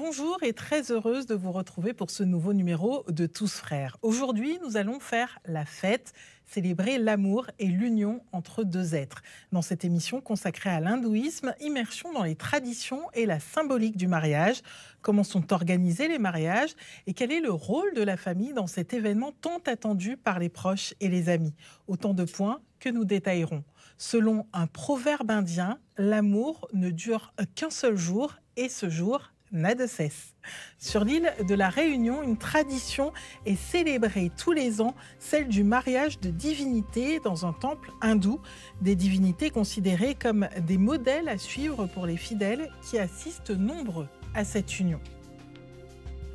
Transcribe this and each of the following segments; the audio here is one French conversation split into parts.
Bonjour et très heureuse de vous retrouver pour ce nouveau numéro de Tous Frères. Aujourd'hui, nous allons faire la fête, célébrer l'amour et l'union entre deux êtres. Dans cette émission consacrée à l'hindouisme, immersion dans les traditions et la symbolique du mariage. Comment sont organisés les mariages et quel est le rôle de la famille dans cet événement tant attendu par les proches et les amis. Autant de points que nous détaillerons. Selon un proverbe indien, l'amour ne dure qu'un seul jour et ce jour n'a de cesse. Sur l'île de la Réunion, une tradition est célébrée tous les ans, celle du mariage de divinités dans un temple hindou. Des divinités considérées comme des modèles à suivre pour les fidèles qui assistent nombreux à cette union.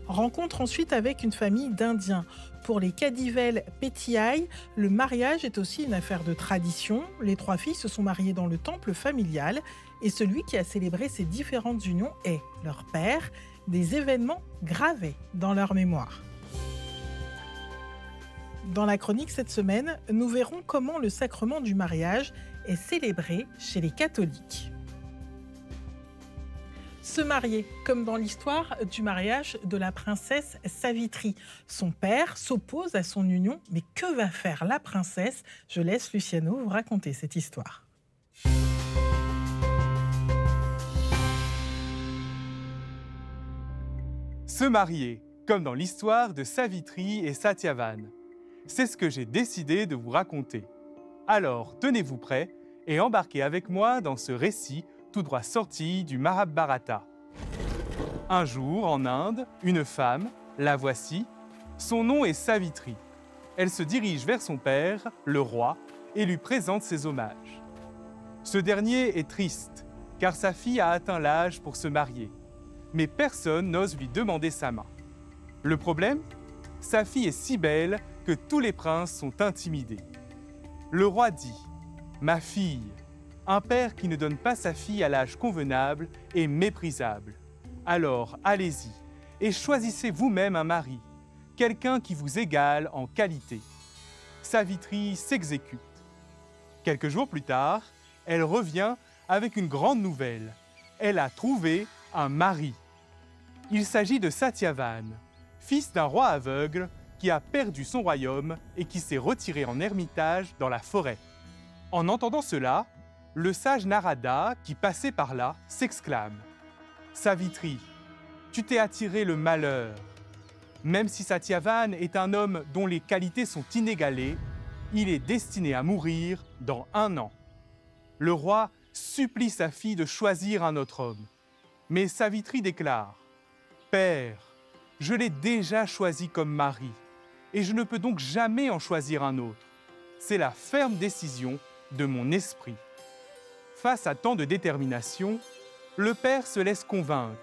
Rencontre ensuite avec une famille d'Indiens. Pour les Kadivel Petiai, le mariage est aussi une affaire de tradition. Les trois filles se sont mariées dans le temple familial et celui qui a célébré ces différentes unions est leur père, des événements gravés dans leur mémoire. Dans la chronique cette semaine, nous verrons comment le sacrement du mariage est célébré chez les catholiques. Se marier, comme dans l'histoire du mariage de la princesse Savitri. Son père s'oppose à son union, mais que va faire la princesse? Je laisse Luciano vous raconter cette histoire. Se marier, comme dans l'histoire de Savitri et Satyavan. C'est ce que j'ai décidé de vous raconter. Alors, tenez-vous prêts et embarquez avec moi dans ce récit tout droit sorti du Mahabharata. Un jour, en Inde, une femme, la voici, son nom est Savitri. Elle se dirige vers son père, le roi, et lui présente ses hommages. Ce dernier est triste, car sa fille a atteint l'âge pour se marier, mais personne n'ose lui demander sa main. Le problème? Sa fille est si belle que tous les princes sont intimidés. Le roi dit « Ma fille », un père qui ne donne pas sa fille à l'âge convenable est méprisable. Alors, allez-y et choisissez vous-même un mari, quelqu'un qui vous égale en qualité. Savitri s'exécute. Quelques jours plus tard, elle revient avec une grande nouvelle. Elle a trouvé un mari. Il s'agit de Satyavan, fils d'un roi aveugle qui a perdu son royaume et qui s'est retiré en ermitage dans la forêt. En entendant cela, le sage Narada, qui passait par là, s'exclame « Savitri, tu t'es attiré le malheur. Même si Satyavan est un homme dont les qualités sont inégalées, il est destiné à mourir dans 1 an. » Le roi supplie sa fille de choisir un autre homme. Mais Savitri déclare « Père, je l'ai déjà choisi comme mari, et je ne peux donc jamais en choisir un autre. C'est la ferme décision de mon esprit. » Face à tant de détermination, le père se laisse convaincre.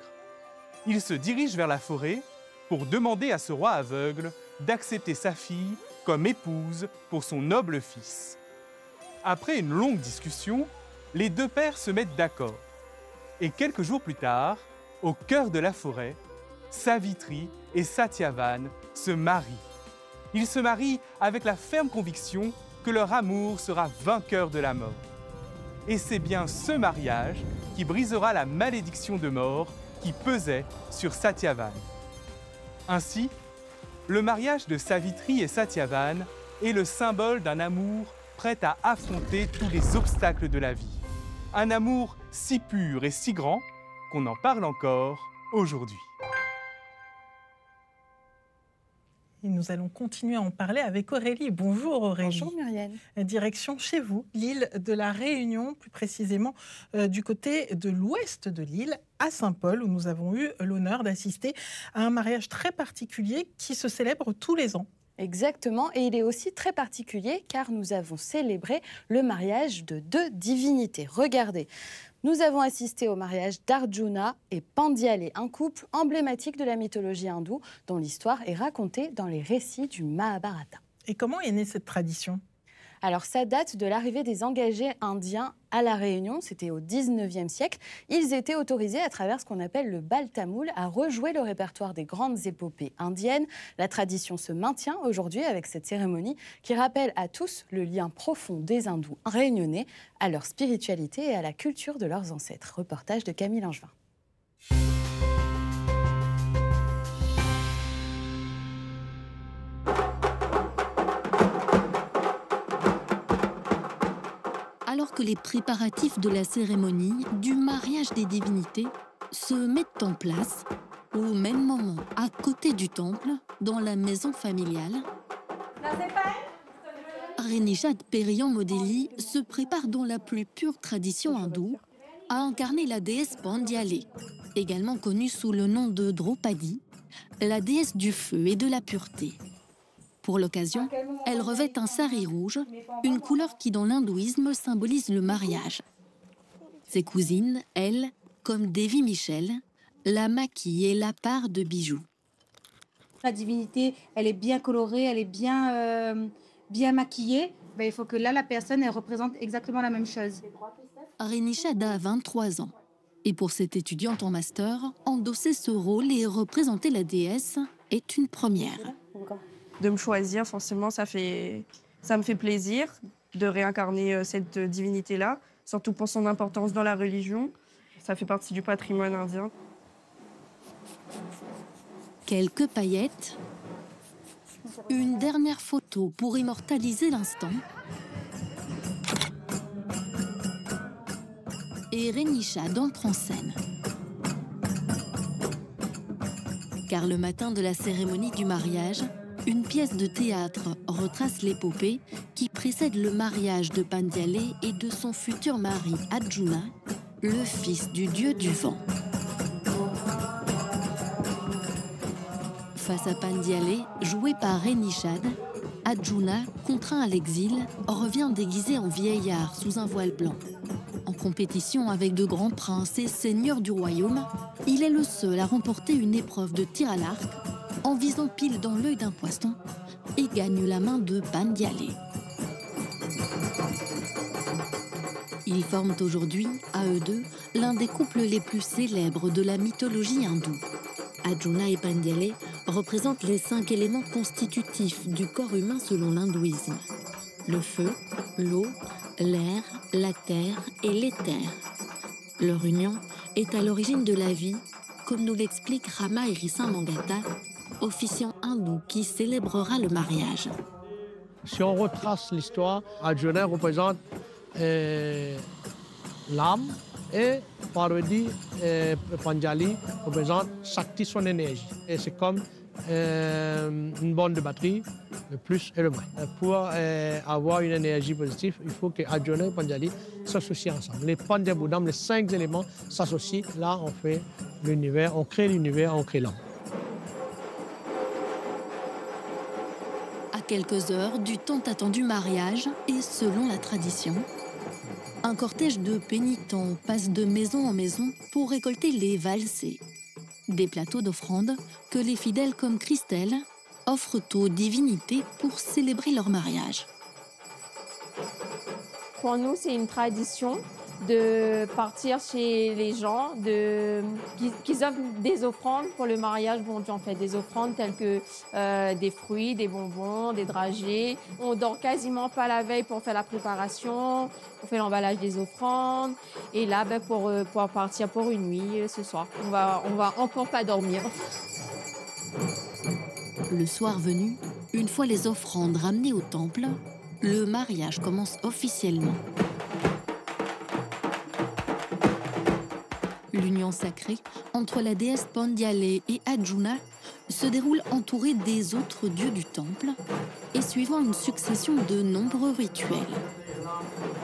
Il se dirige vers la forêt pour demander à ce roi aveugle d'accepter sa fille comme épouse pour son noble fils. Après une longue discussion, les deux pères se mettent d'accord. Et quelques jours plus tard, au cœur de la forêt, Savitri et Satyavan se marient. Ils se marient avec la ferme conviction que leur amour sera vainqueur de la mort. Et c'est bien ce mariage qui brisera la malédiction de mort qui pesait sur Satyavan. Ainsi, le mariage de Savitri et Satyavan est le symbole d'un amour prêt à affronter tous les obstacles de la vie. Un amour si pur et si grand qu'on en parle encore aujourd'hui. Et nous allons continuer à en parler avec Aurélie. Bonjour Aurélie. Bonjour Muriel. Direction chez vous, l'île de la Réunion, plus précisément du côté de l'ouest de l'île, à Saint-Paul, où nous avons eu l'honneur d'assister à un mariage très particulier qui se célèbre tous les ans. Exactement, et il est aussi très particulier car nous avons célébré le mariage de 2 divinités. Regardez, nous avons assisté au mariage d'Arjuna et Pandialé, un couple emblématique de la mythologie hindoue dont l'histoire est racontée dans les récits du Mahabharata. Et comment est née cette tradition ? Alors ça date de l'arrivée des engagés indiens à La Réunion, c'était au 19e siècle. Ils étaient autorisés à travers ce qu'on appelle le bal tamoul à rejouer le répertoire des grandes épopées indiennes. La tradition se maintient aujourd'hui avec cette cérémonie qui rappelle à tous le lien profond des hindous réunionnais à leur spiritualité et à la culture de leurs ancêtres. Reportage de Camille Langevin. alors que les préparatifs de la cérémonie du mariage des divinités se mettent en place au même moment, à côté du temple, dans la maison familiale. Renishad Periyan-Modeli se prépare dans la plus pure tradition hindoue à incarner la déesse Pandyalé, également connue sous le nom de Draupadi, la déesse du feu et de la pureté. Pour l'occasion, elle revêt un sari rouge, une couleur qui dans l'hindouisme symbolise le mariage. Ses cousines, elles, comme Devi Michel, la maquillent et la parent de bijoux. La divinité, elle est bien colorée, elle est bien maquillée. Ben, il faut que là, la personne, elle représente exactement la même chose. Renishad a 23 ans. Et pour cette étudiante en master, endosser ce rôle et représenter la déesse est une première. De me choisir, forcément, ça me fait plaisir de réincarner cette divinité-là, surtout pour son importance dans la religion. Ça fait partie du patrimoine indien. Quelques paillettes, une dernière photo pour immortaliser l'instant. Et Renishad entre en scène. Car le matin de la cérémonie du mariage, une pièce de théâtre retrace l'épopée qui précède le mariage de Pandyalé et de son futur mari Arjuna, le fils du dieu du vent. Face à Pandyalé, joué par Renishad, Arjuna, contraint à l'exil, revient déguisé en vieillard sous un voile blanc. En compétition avec de grands princes et seigneurs du royaume, il est le seul à remporter une épreuve de tir à l'arc en visant pile dans l'œil d'un poisson et gagne la main de Pandyalé. Ils forment aujourd'hui, à eux deux, l'un des couples les plus célèbres de la mythologie hindoue. Arjuna et Pandyalé représentent les 5 éléments constitutifs du corps humain selon l'hindouisme. Le feu, l'eau, l'air, la terre et l'éther. Leur union est à l'origine de la vie, comme nous l'explique Rama Irisa Mangata, officiant hindou qui célébrera le mariage. Si on retrace l'histoire, Arjuna représente l'âme et Parvati et Pandyalé représentent Shakti, son énergie. Et c'est comme une borne de batterie, le plus et le moins. Pour avoir une énergie positive, il faut que Arjuna et Pandyalé s'associent ensemble. Les Pandyabodham, les 5 éléments s'associent. Là, on fait l'univers, on crée l'univers, on crée l'homme. À quelques heures du tant attendu mariage, et selon la tradition, un cortège de pénitents passe de maison en maison pour récolter les valsés, des plateaux d'offrandes que les fidèles comme Christelle offrent aux divinités pour célébrer leur mariage. Pour nous, c'est une tradition de partir chez les gens, qu'ils offrent des offrandes pour le mariage. Bon Dieu, on fait des offrandes telles que des fruits, des bonbons, des dragées. On dort quasiment pas la veille pour faire la préparation. On fait l'emballage des offrandes. Et là, pour partir pour une nuit ce soir. On va encore pas dormir. Le soir venu, une fois les offrandes ramenées au temple, le mariage commence officiellement. L'union sacrée entre la déesse Pandyalé et Arjuna se déroule entourée des autres dieux du temple et suivant une succession de nombreux rituels,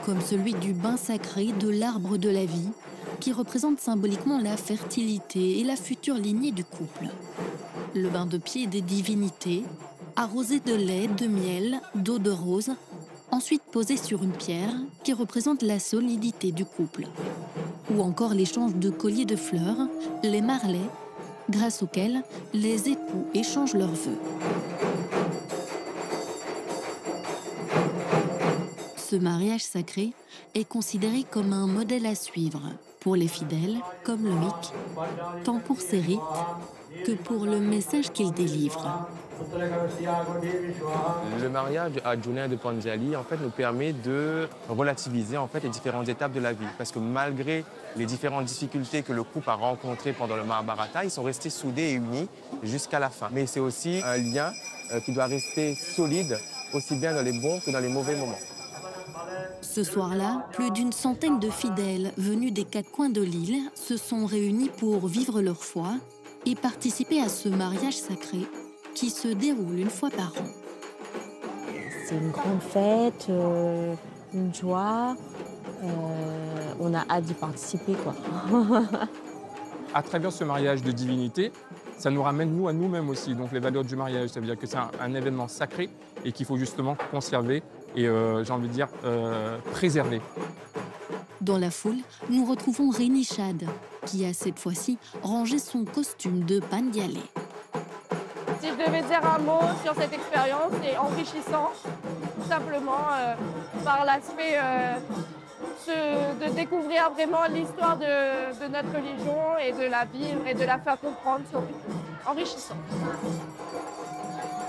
comme celui du bain sacré de l'arbre de la vie, qui représente symboliquement la fertilité et la future lignée du couple. Le bain de pied des divinités, arrosé de lait, de miel, d'eau de rose, ensuite posé sur une pierre qui représente la solidité du couple. Ou encore l'échange de colliers de fleurs, les marlets, grâce auxquels les époux échangent leurs vœux. Ce mariage sacré est considéré comme un modèle à suivre pour les fidèles comme Loïc, tant pour ses rites que pour le message qu'il délivre. Le mariage d'Arjuna et de Pandyalé en fait, nous permet de relativiser en fait, les différentes étapes de la vie. Parce que malgré les différentes difficultés que le couple a rencontrées pendant le Mahabharata, ils sont restés soudés et unis jusqu'à la fin. Mais c'est aussi un lien qui doit rester solide, aussi bien dans les bons que dans les mauvais moments. Ce soir-là, plus d'une centaine de fidèles venus des quatre coins de l'île se sont réunis pour vivre leur foi et participer à ce mariage sacré qui se déroule une fois par an. C'est une grande fête, une joie. On a hâte d'y participer, quoi. À travers ce mariage de divinité, ça nous ramène nous à nous-mêmes aussi. Donc les valeurs du mariage, ça veut dire que c'est un événement sacré et qu'il faut justement conserver et, j'ai envie de dire, préserver. Dans la foule, nous retrouvons Rémi Chad, qui a cette fois-ci rangé son costume de Pandialé. Si je devais dire un mot sur cette expérience, c'est enrichissant, tout simplement par l'aspect de découvrir vraiment l'histoire de notre religion et de la vivre et de la faire comprendre, surtout. Enrichissant.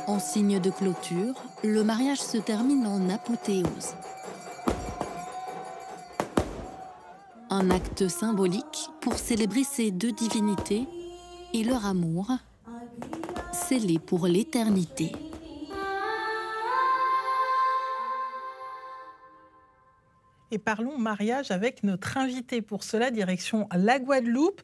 En signe de clôture, le mariage se termine en apothéose. Un acte symbolique pour célébrer ces deux divinités et leur amour, scellé pour l'éternité. Et parlons mariage avec notre invité. Pour cela, direction la Guadeloupe,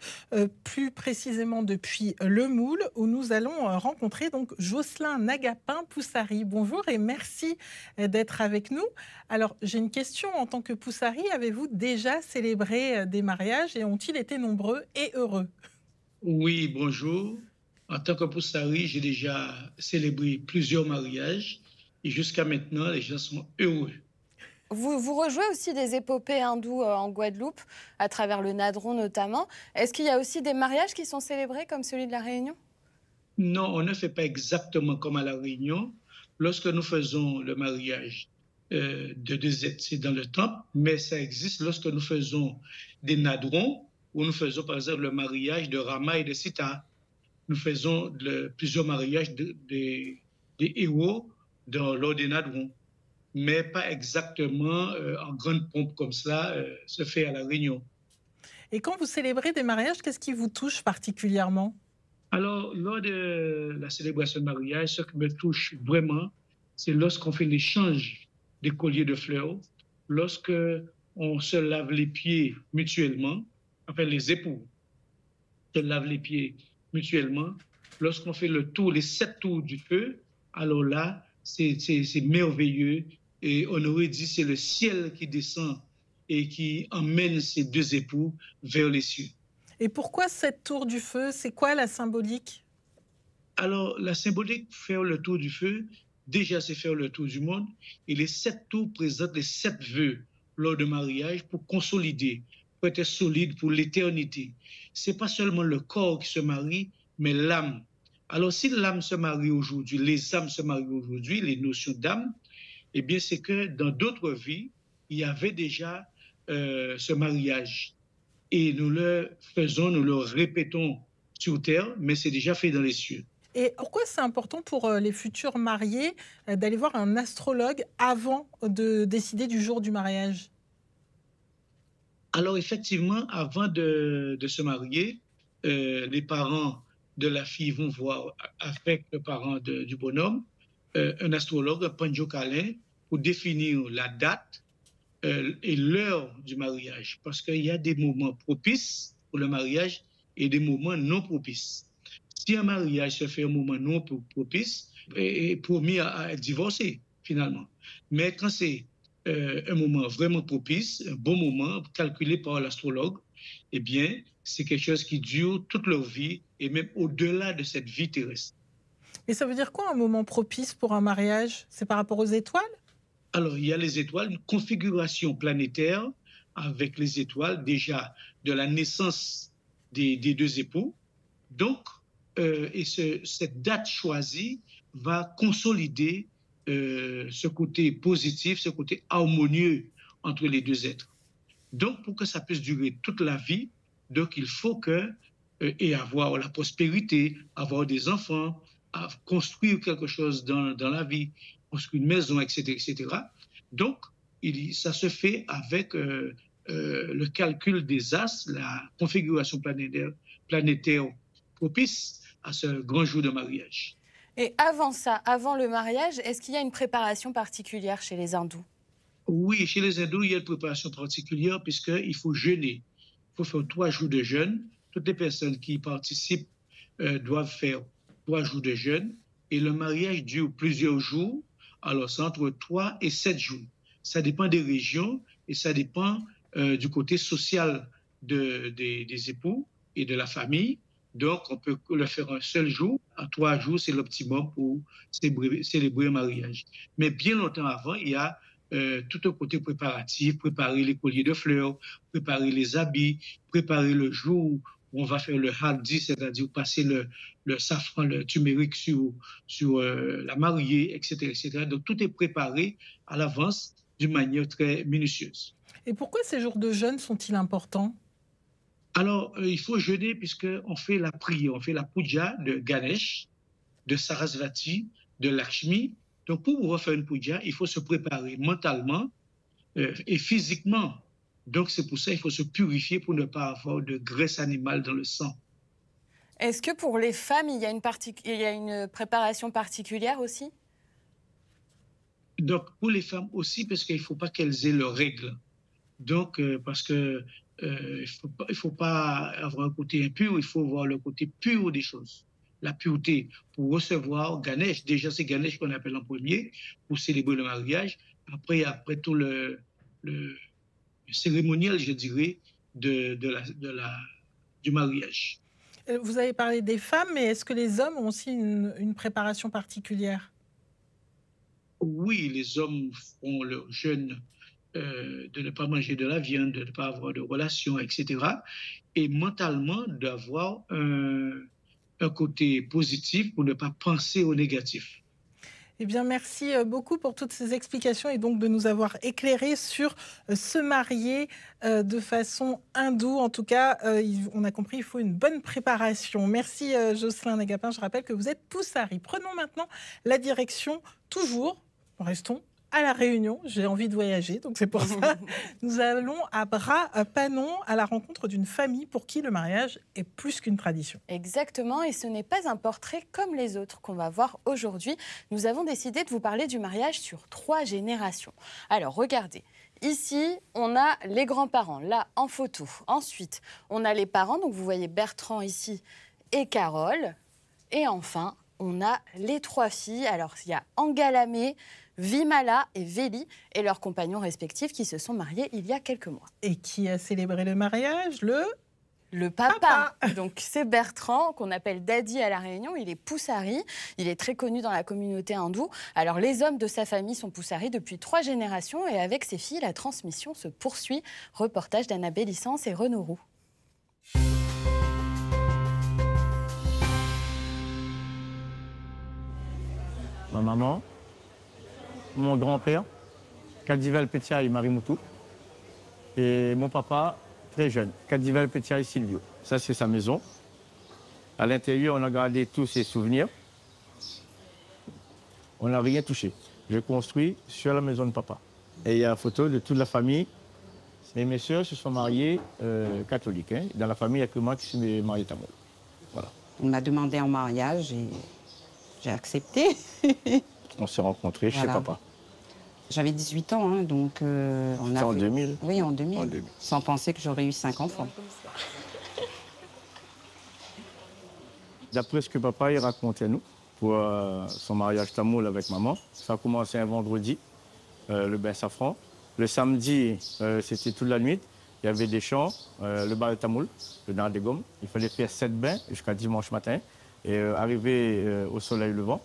plus précisément depuis Le Moule, où nous allons rencontrer donc Jocelyn Nagapin-Poussari. Bonjour et merci d'être avec nous. Alors, j'ai une question. En tant que Poussari, avez-vous déjà célébré des mariages et ont-ils été nombreux et heureux? Oui, bonjour. En tant que Poussari, j'ai déjà célébré plusieurs mariages et jusqu'à maintenant, les gens sont heureux. Vous rejouez aussi des épopées hindoues en Guadeloupe, à travers le Nadron notamment. Est-ce qu'il y a aussi des mariages qui sont célébrés comme celui de la Réunion? Non, on ne fait pas exactement comme à la Réunion. Lorsque nous faisons le mariage de deux êtres, c'est dans le temple, mais ça existe lorsque nous faisons des Nadrons, où nous faisons par exemple le mariage de Rama et de Sita. Nous faisons plusieurs mariages des héros lors des Nadrons, mais pas exactement en grande pompe comme cela se fait à la Réunion. Et quand vous célébrez des mariages, qu'est-ce qui vous touche particulièrement? Alors, lors de la célébration de mariage, ce qui me touche vraiment, c'est lorsqu'on fait l'échange des colliers de fleurs, lorsqu'on se lave les pieds mutuellement, enfin les époux se lavent les pieds mutuellement, lorsqu'on fait les 7 tours du feu, alors là, c'est merveilleux. Et on aurait dit c'est le ciel qui descend et qui emmène ces deux époux vers les cieux. Et pourquoi 7 tours du feu? C'est quoi la symbolique? Alors, la symbolique, faire le tour du feu, déjà c'est faire le tour du monde. Et les 7 tours présentent les 7 vœux lors du mariage pour consolider, pour être solide pour l'éternité. Ce n'est pas seulement le corps qui se marie, mais l'âme. Alors, si l'âme se marie aujourd'hui, les âmes se marient aujourd'hui, les notions d'âme, eh bien, c'est que dans d'autres vies, il y avait déjà ce mariage. Et nous le faisons, nous le répétons sur terre, mais c'est déjà fait dans les cieux. Et pourquoi c'est important pour les futurs mariés d'aller voir un astrologue avant de décider du jour du mariage? Alors, effectivement, avant de se marier, les parents de la fille vont voir avec le parent du bonhomme un astrologue, un Panjo-Kalin, pour définir la date et l'heure du mariage. Parce qu'il y a des moments propices pour le mariage et des moments non propices. Si un mariage se fait à un moment non propice, est promis à divorcer, finalement. Mais quand c'est un moment vraiment propice, un bon moment calculé par l'astrologue, eh bien, c'est quelque chose qui dure toute leur vie et même au-delà de cette vie terrestre. Et ça veut dire quoi un moment propice pour un mariage? C'est par rapport aux étoiles? Alors, il y a les étoiles, une configuration planétaire avec les étoiles déjà de la naissance des deux époux. Donc, cette date choisie va consolider ce côté positif, ce côté harmonieux entre les deux êtres. Donc, pour que ça puisse durer toute la vie, donc il faut et avoir la prospérité, avoir des enfants, à construire quelque chose dans la vie, construire une maison, etc. etc. Donc, ça se fait avec le calcul des astres, la configuration planétaire propice à ce grand jour de mariage. Et avant ça, avant le mariage, est-ce qu'il y a une préparation particulière chez les hindous? Oui, chez les hindous, il y a une préparation particulière puisqu'il faut jeûner. Il faut faire 3 jours de jeûne. Toutes les personnes qui y participent doivent faire 3 jours de jeûne. Et le mariage dure plusieurs jours. Alors, c'est entre 3 et 7 jours. Ça dépend des régions et ça dépend du côté social des époux et de la famille. Donc, on peut le faire un seul jour. En 3 jours, c'est l'optimum pour célébrer un mariage. Mais bien longtemps avant, il y a tout un côté préparatif, préparer les colliers de fleurs, préparer les habits, préparer le jour où on va faire le haldi, c'est-à-dire passer le safran, le turmeric sur la mariée, etc., etc. Donc, tout est préparé à l'avance d'une manière très minutieuse. Et pourquoi ces jours de jeûne sont-ils importants? Alors, il faut jeûner puisqu'on fait la prière, on fait la puja de Ganesh, de Sarasvati, de Lakshmi. Donc, pour pouvoir faire une puja, il faut se préparer mentalement et physiquement. Donc, c'est pour ça qu'il faut se purifier pour ne pas avoir de graisse animale dans le sang. Est-ce que pour les femmes, il y a une préparation particulière aussi? Donc, pour les femmes aussi, parce qu'il ne faut pas qu'elles aient leurs règles. Donc, parce que il faut pas avoir un côté impur, il faut voir le côté pur des choses. La pureté pour recevoir Ganesh. Déjà, c'est Ganesh qu'on appelle en premier pour célébrer le mariage. Après tout le cérémonial, je dirais, du mariage. Vous avez parlé des femmes, mais est-ce que les hommes ont aussi une préparation particulière? Oui, les hommes font leur jeûne de ne pas manger de la viande, de ne pas avoir de relations, etc. Et mentalement, d'avoir un côté positif pour ne pas penser au négatif. Eh bien, merci beaucoup pour toutes ces explications et donc de nous avoir éclairés sur se marier de façon hindoue. En tout cas, on a compris, il faut une bonne préparation. Merci Jocelyn Nagapin. Je rappelle que vous êtes Poussari. Prenons maintenant la direction, toujours, restons à La Réunion. J'ai envie de voyager, donc c'est pour ça. Nous allons à Bras-Panon à la rencontre d'une famille pour qui le mariage est plus qu'une tradition. Exactement, et ce n'est pas un portrait comme les autres qu'on va voir aujourd'hui. Nous avons décidé de vous parler du mariage sur 3 générations. Alors, regardez. Ici, on a les grands-parents, là, en photo. Ensuite, on a les parents, donc vous voyez Bertrand ici et Carole. Et enfin, on a les 3 filles. Alors, il y a Angalamé, Vimala et Véli et leurs compagnons respectifs qui se sont mariés il y a quelques mois. Et qui a célébré le mariage? Le papa. Donc c'est Bertrand, qu'on appelle Daddy à La Réunion. Il est Poussari. Il est très connu dans la communauté hindoue. Alors les hommes de sa famille sont Poussari depuis 3 générations et avec ses filles, la transmission se poursuit. Reportage d'Annabelle Licence et Renaud Roux. Ma maman, mon grand-père, Kadivel Petiaï Marimoutou, et mon papa, très jeune, Kadivel Petiaï Silvio. Ça, c'est sa maison. À l'intérieur, on a gardé tous ses souvenirs. On n'a rien touché. J'ai construit sur la maison de papa. Et il y a la photo de toute la famille. Et mes sœurs se sont mariées catholiques. Hein. Dans la famille, il n'y a que moi qui suis marié tamoul. Voilà. On m'a demandé en mariage et j'ai accepté. On s'est rencontrés chez papa. J'avais 18 ans, hein, donc on a... en 2000? Oui, en 2000. Sans penser que j'aurais eu 5 enfants. D'après ce que papa il racontait à nous, pour son mariage tamoul avec maman, ça a commencé un vendredi, le bain safran. Le samedi, c'était toute la nuit. Il y avait des chants, le bal tamoul, le dans des gommes. Il fallait faire 7 bains jusqu'à dimanche matin. Et arrivé au soleil levant,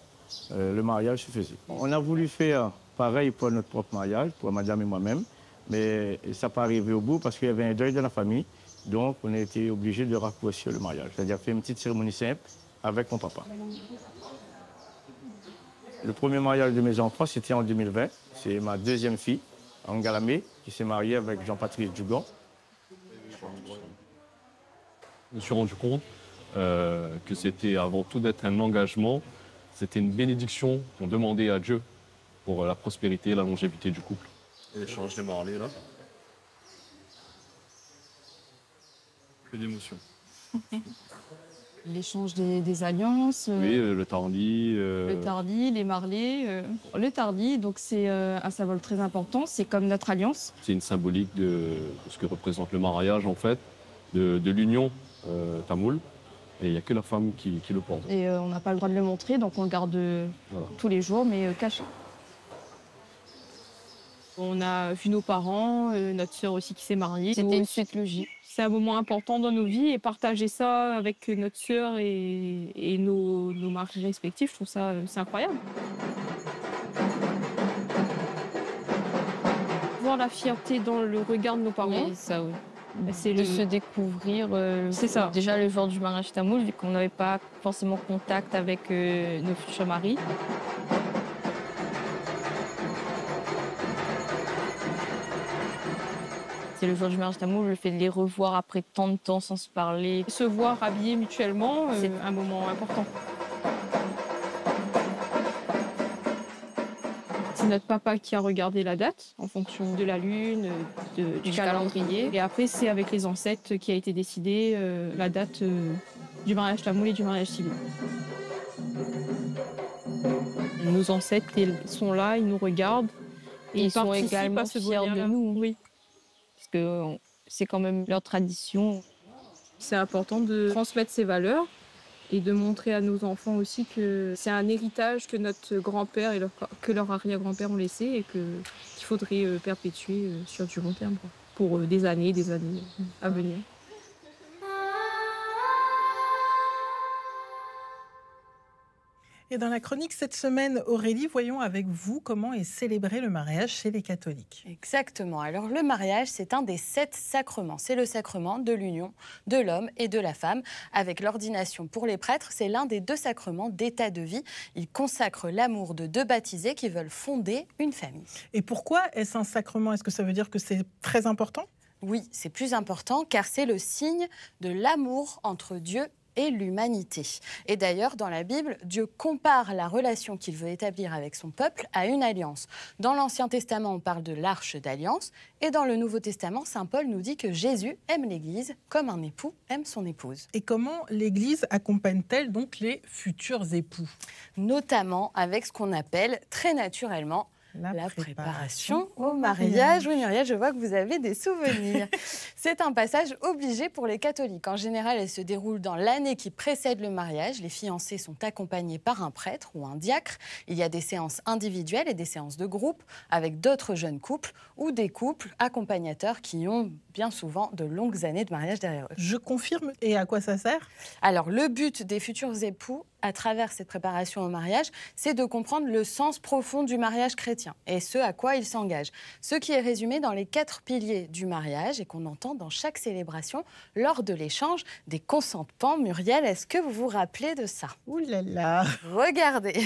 le mariage se faisait. On a voulu faire pareil pour notre propre mariage, pour madame et moi-même, mais ça n'a pas arrivé au bout parce qu'il y avait un deuil de la famille. Donc on a été obligé de raccourcir le mariage, c'est-à-dire faire une petite cérémonie simple avec mon papa. Le premier mariage de mes enfants, c'était en 2020. C'est ma deuxième fille, Angalamé, qui s'est mariée avec Jean-Patrice Dugan. Je me suis rendu compte que c'était avant tout d'être un engagement, c'était une bénédiction qu'on demandait à Dieu pour la prospérité et la longévité du couple. Et l'échange des mariés, là. Que d'émotions. L'échange des alliances. Oui, le tardi. Le tardi, les marlés. Le tardi, donc c'est un symbole très important. C'est comme notre alliance. C'est une symbolique de ce que représente le mariage, en fait, de l'union tamoule. Et il n'y a que la femme qui le porte. Et on n'a pas le droit de le montrer, donc on le garde tous les jours, mais caché. On a vu nos parents, notre sœur aussi qui s'est mariée. C'était une suite logique. C'est un moment important dans nos vies et partager ça avec notre sœur et nos maris respectifs, je trouve ça c'est incroyable. Voir la fierté dans le regard de nos parents. Oui, ça oui. C'est de se découvrir. C'est ça. Déjà le jour du mariage tamoul, vu qu'on n'avait pas forcément contact avec nos futurs maris. C'est le jour du mariage tamoul, le fait de les revoir après tant de temps sans se parler. Se voir habillés mutuellement, c'est un moment important. C'est notre papa qui a regardé la date en fonction de la lune, du calendrier. Et après, c'est avec les ancêtres qui a été décidé la date du mariage tamoul et du mariage civil. Nos ancêtres sont là, ils nous regardent. Et ils sont également fiers de nous. Oui. Parce que c'est quand même leur tradition. C'est important de transmettre ces valeurs et de montrer à nos enfants aussi que c'est un héritage que notre grand-père et que leur arrière-grand-père ont laissé et qu'il faudrait perpétuer sur du long terme, pour des années à venir. Et dans la chronique cette semaine, Aurélie, voyons avec vous comment est célébré le mariage chez les catholiques. Exactement. Alors le mariage, c'est un des 7 sacrements. C'est le sacrement de l'union de l'homme et de la femme. Avec l'ordination pour les prêtres, c'est l'un des 2 sacrements d'état de vie. Il consacre l'amour de 2 baptisés qui veulent fonder une famille. Et pourquoi est-ce un sacrement? Est-ce que ça veut dire que c'est très important? Oui, c'est plus important car c'est le signe de l'amour entre Dieu et l'humanité. Et d'ailleurs, dans la Bible, Dieu compare la relation qu'il veut établir avec son peuple à une alliance. Dans l'Ancien Testament, on parle de l'arche d'alliance, et dans le Nouveau Testament, saint Paul nous dit que Jésus aime l'Église comme un époux aime son épouse. Et comment l'Église accompagne-t-elle donc les futurs époux? Notamment avec ce qu'on appelle très naturellement la préparation au mariage. Oui, Muriel, je vois que vous avez des souvenirs. C'est un passage obligé pour les catholiques. En général, elle se déroule dans l'année qui précède le mariage. Les fiancés sont accompagnés par un prêtre ou un diacre. Il y a des séances individuelles et des séances de groupe avec d'autres jeunes couples ou des couples accompagnateurs qui ont bien souvent de longues années de mariage derrière eux. Je confirme. Et à quoi ça sert? Alors, le but des futurs époux, à travers cette préparation au mariage, c'est de comprendre le sens profond du mariage chrétien et ce à quoi il s'engage. Ce qui est résumé dans les 4 piliers du mariage et qu'on entend dans chaque célébration lors de l'échange des consentements. Muriel, est-ce que vous vous rappelez de ça? Ouh là là! Regardez.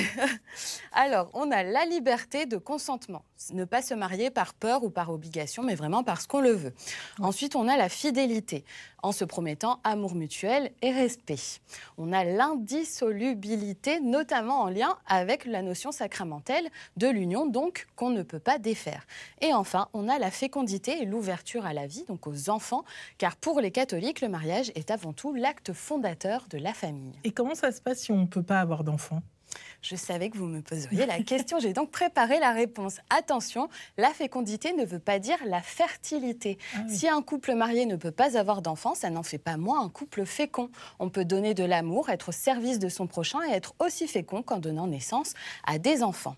Alors, on a la liberté de consentement. Ne pas se marier par peur ou par obligation, mais vraiment parce qu'on le veut. Ensuite, on a la fidélité, en se promettant amour mutuel et respect. On a l'indissolubilité, notamment en lien avec la notion sacramentelle de l'union, donc qu'on ne peut pas défaire. Et enfin, on a la fécondité et l'ouverture à la vie, donc aux enfants, car pour les catholiques, le mariage est avant tout l'acte fondateur de la famille. Et comment ça se passe si on ne peut pas avoir d'enfants? Je savais que vous me poseriez la question, j'ai donc préparé la réponse. Attention, la fécondité ne veut pas dire la fertilité. Si un couple marié ne peut pas avoir d'enfants, ça n'en fait pas moins un couple fécond. On peut donner de l'amour, être au service de son prochain et être aussi fécond qu'en donnant naissance à des enfants.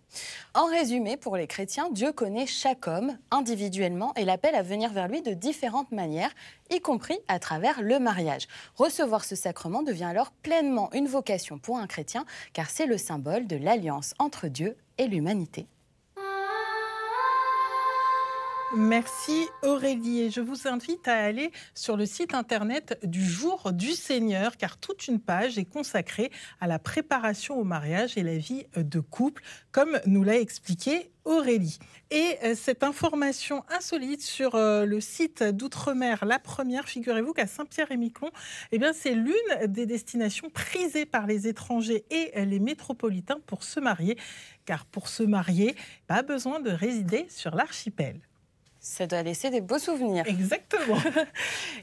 En résumé, pour les chrétiens, Dieu connaît chaque homme individuellement et l'appelle à venir vers lui de différentes manières, y compris à travers le mariage. Recevoir ce sacrement devient alors pleinement une vocation pour un chrétien, car c'est le symbole de l'alliance entre Dieu et l'humanité. Merci Aurélie. Et je vous invite à aller sur le site internet du Jour du Seigneur, car toute une page est consacrée à la préparation au mariage et la vie de couple, comme nous l'a expliqué Aurélie. Et cette information insolite sur le site d'Outre-mer, la première, figurez-vous qu'à Saint-Pierre-et-Miquelon, eh bien, c'est l'une des destinations prisées par les étrangers et les métropolitains pour se marier, car pour se marier, pas besoin de résider sur l'archipel. Ça doit laisser des beaux souvenirs. Exactement.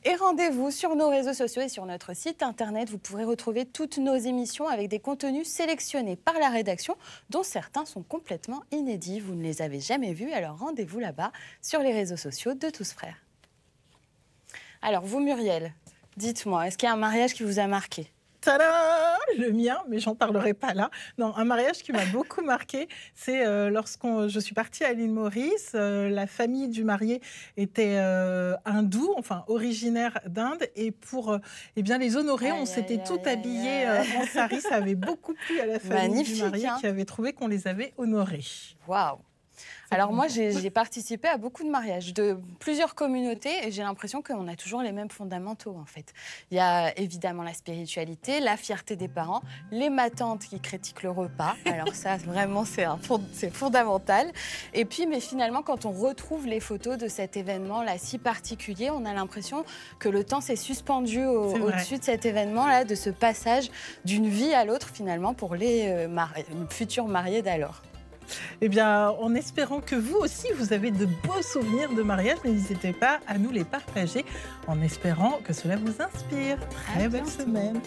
Et rendez-vous sur nos réseaux sociaux et sur notre site internet. Vous pourrez retrouver toutes nos émissions avec des contenus sélectionnés par la rédaction, dont certains sont complètement inédits. Vous ne les avez jamais vus, alors rendez-vous là-bas sur les réseaux sociaux de Tous Frères. Alors vous, Muriel, dites-moi, est-ce qu'il y a un mariage qui vous a marqué ? Tadam ! Le mien, mais j'en parlerai pas là. Non, un mariage qui m'a beaucoup marqué, c'est je suis partie à l'île Maurice. La famille du marié était hindoue, enfin originaire d'Inde, et pour les honorer, on s'était tout habillés en sari. Ça avait beaucoup plu à la famille du marié qui avait trouvé qu'on les avait honorés. Waouh! Alors moi, j'ai participé à beaucoup de mariages de plusieurs communautés et j'ai l'impression qu'on a toujours les mêmes fondamentaux en fait. Il y a évidemment la spiritualité, la fierté des parents, les matantes qui critiquent le repas. Alors ça, vraiment, c'est fondamental. Et puis, mais finalement, quand on retrouve les photos de cet événement-là si particulier, on a l'impression que le temps s'est suspendu au-dessus de cet événement-là, de ce passage d'une vie à l'autre finalement pour les futurs mariés d'alors. Eh bien, en espérant que vous aussi, vous avez de beaux souvenirs de mariage, n'hésitez pas à nous les partager, en espérant que cela vous inspire. Très belle semaine.